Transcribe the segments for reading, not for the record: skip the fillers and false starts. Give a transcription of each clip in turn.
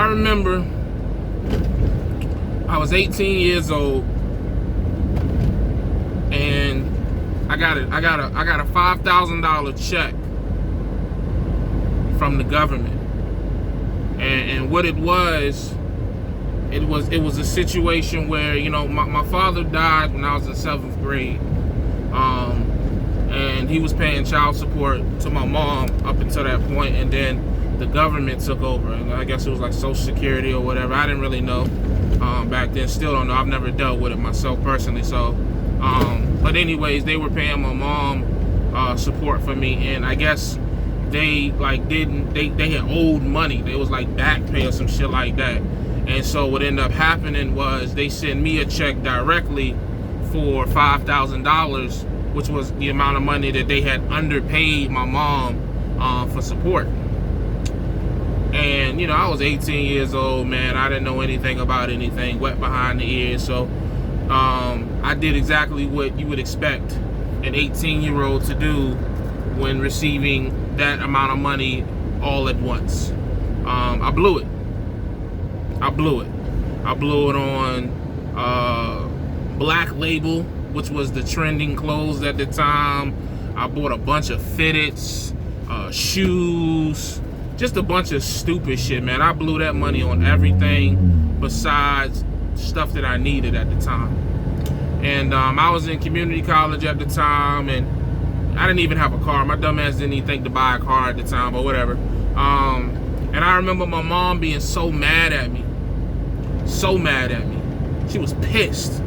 I remember I was 18 years old, and I got a $5,000 check from the government, and what it was a situation where, you know, my father died when I was in 7th grade, and he was paying child support to my mom up until that point, and then the government took over, and I guess it was like Social Security or whatever. I didn't really know back then. Still don't know. I've never dealt with it myself personally. So, but anyways, they were paying my mom support for me, and I guess they had owed money. They was like back pay or some shit like that. And so what ended up happening was they sent me a check directly for $5,000, which was the amount of money that they had underpaid my mom for support. And, you know, I was 18 years old, man. I didn't know anything about anything, wet behind the ears. So I did exactly what you would expect an 18-year-old to do when receiving that amount of money all at once. I blew it. I blew it on Black Label, which was the trending clothes at the time. I bought a bunch of fitteds, shoes, just a bunch of stupid shit, man. I blew that money on everything besides stuff that I needed at the time. And I was in community college at the time, and I didn't even have a car. My dumb ass didn't even think to buy a car at the time, but whatever. And I remember my mom being so mad at me. So mad at me. She was pissed.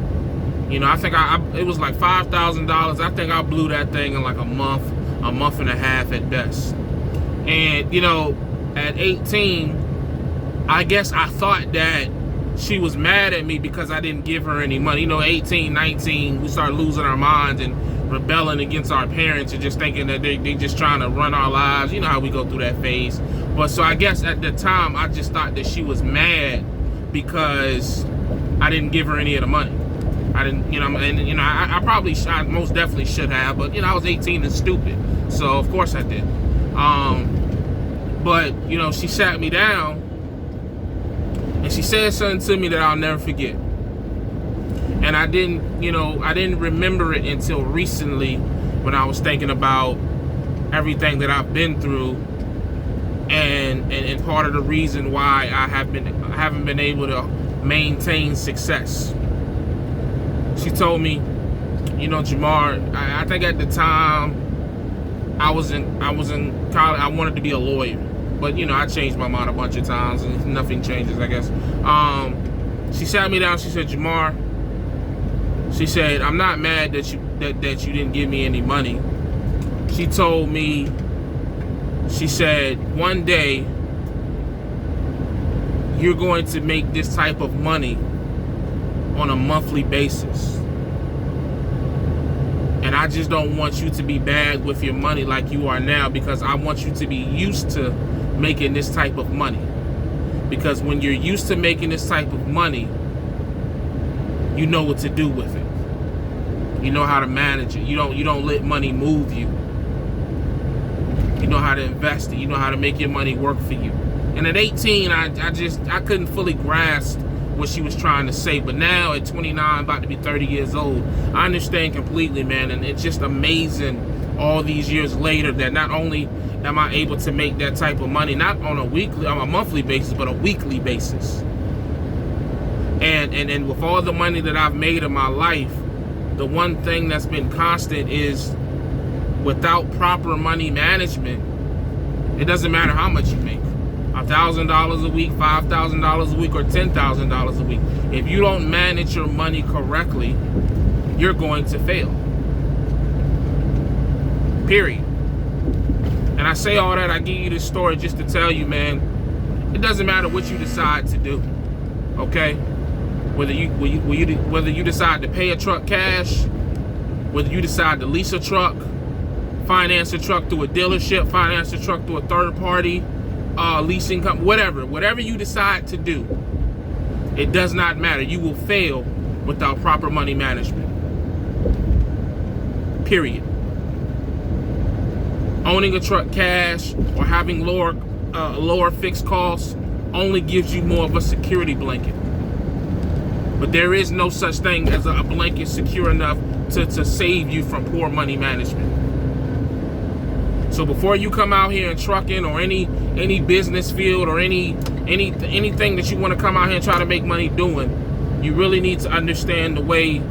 You know, I think it was like $5,000. I think I blew that thing in like a month and a half at best. And, you know, at 18, I guess I thought that she was mad at me because I didn't give her any money. You know, 18, 19, we start losing our minds and rebelling against our parents and just thinking that they just trying to run our lives. You know how we go through that phase. But so I guess at the time, I just thought that she was mad because I didn't give her any of the money. I didn't, you know, and, you know, I most definitely should have, but, you know, I was 18 and stupid. So, of course I did. But, you know, she sat me down and she said something to me that I'll never forget. And I didn't remember it until recently when I was thinking about everything that I've been through and part of the reason why I haven't been able to maintain success. She told me, you know, Jamar, I think at the time I was in college. I wanted to be a lawyer, but, you know, I changed my mind a bunch of times and nothing changes, I guess. She sat me down. She said, Jamar, she said, I'm not mad that you didn't give me any money. She told me, she said, one day you're going to make this type of money on a monthly basis. And I just don't want you to be bad with your money like you are now, because I want you to be used to making this type of money. Because when you're used to making this type of money, you know what to do with it. You know how to manage it. You don't let money move you. You know how to invest it. You know how to make your money work for you. And at 18, I couldn't fully grasp what she was trying to say. But now at 29, about to be 30 years old, I understand completely, man. And it's just amazing all these years later that not only am I able to make that type of money, not on a monthly basis, but a weekly basis. And with all the money that I've made in my life, the one thing that's been constant is, without proper money management, it doesn't matter how much you make. $1,000 a week, $5,000 a week, or $10,000 a week. If you don't manage your money correctly, you're going to fail. Period. And I say all that, I give you this story just to tell you, man, it doesn't matter what you decide to do, okay? Whether you decide to pay a truck cash, whether you decide to lease a truck, finance a truck through a dealership, finance a truck through a third party, leasing company, whatever you decide to do, it does not matter. You will fail without proper money management. Period. Owning a truck cash or having lower fixed costs only gives you more of a security blanket. But there is no such thing as a blanket secure enough to save you from poor money management. So before you come out here in trucking or any business field or anything that you want to come out here and try to make money doing, you really need to understand the way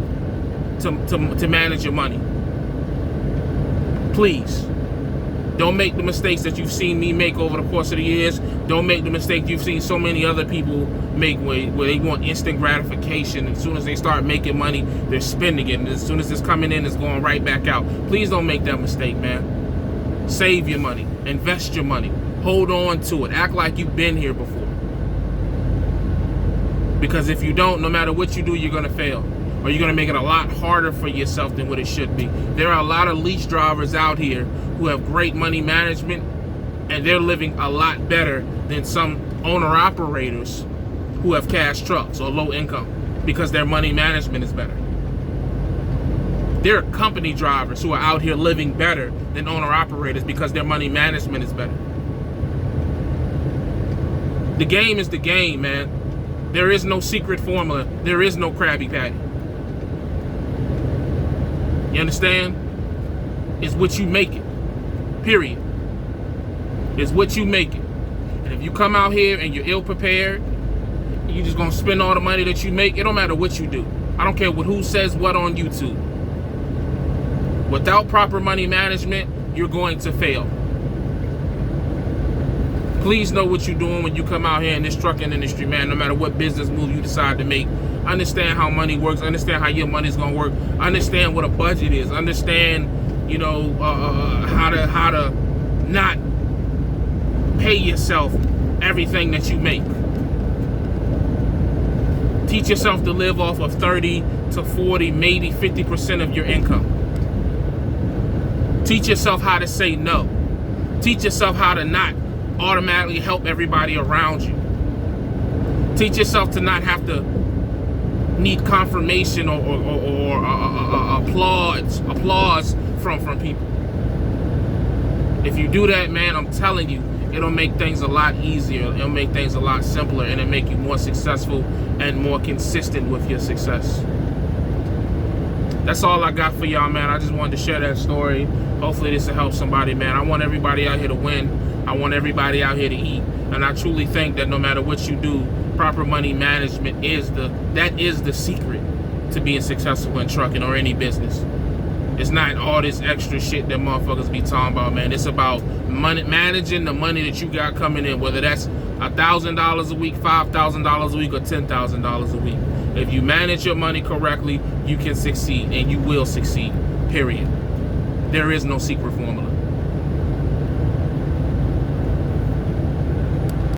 to manage your money. Please, don't make the mistakes that you've seen me make over the course of the years. Don't make the mistake you've seen so many other people make where they want instant gratification. As soon as they start making money, they're spending it. And as soon as it's coming in, it's going right back out. Please don't make that mistake, man. Save your money. Invest your money. Hold on to it. Act like you've been here before. Because if you don't, no matter what you do, you're going to fail. Or you're going to make it a lot harder for yourself than what it should be. There are a lot of lease drivers out here who have great money management, and they're living a lot better than some owner-operators who have cash trucks or low income because their money management is better. There are company drivers who are out here living better than owner-operators because their money management is better. The game is the game, man. There is no secret formula. There is no Krabby Patty. You understand? It's what you make it. Period. It's what you make it. And if you come out here and you're ill-prepared, you're just going to spend all the money that you make, it don't matter what you do. I don't care who says what on YouTube. Without proper money management, you're going to fail. Please know what you're doing when you come out here in this trucking industry, man. No matter what business move you decide to make, understand how money works. Understand how your money's gonna work. Understand what a budget is. Understand, how to not pay yourself everything that you make. Teach yourself to live off of 30 to 40, maybe 50% of your income. Teach yourself how to say no. Teach yourself how to not automatically help everybody around you. Teach yourself to not have to need confirmation or applause from people. If you do that, man, I'm telling you, it'll make things a lot easier. It'll make things a lot simpler, and it'll make you more successful and more consistent with your success. That's all I got for y'all, man. I just wanted to share that story. Hopefully this will help somebody, man. I want everybody out here to win. I want everybody out here to eat. And I truly think that no matter what you do, proper money management is the secret to being successful in trucking or any business. It's not all this extra shit that motherfuckers be talking about, man. It's about money, managing the money that you got coming in, whether that's $1,000 a week, $5,000 a week, or $10,000 a week. If you manage your money correctly, you can succeed, and you will succeed, period. There is no secret formula.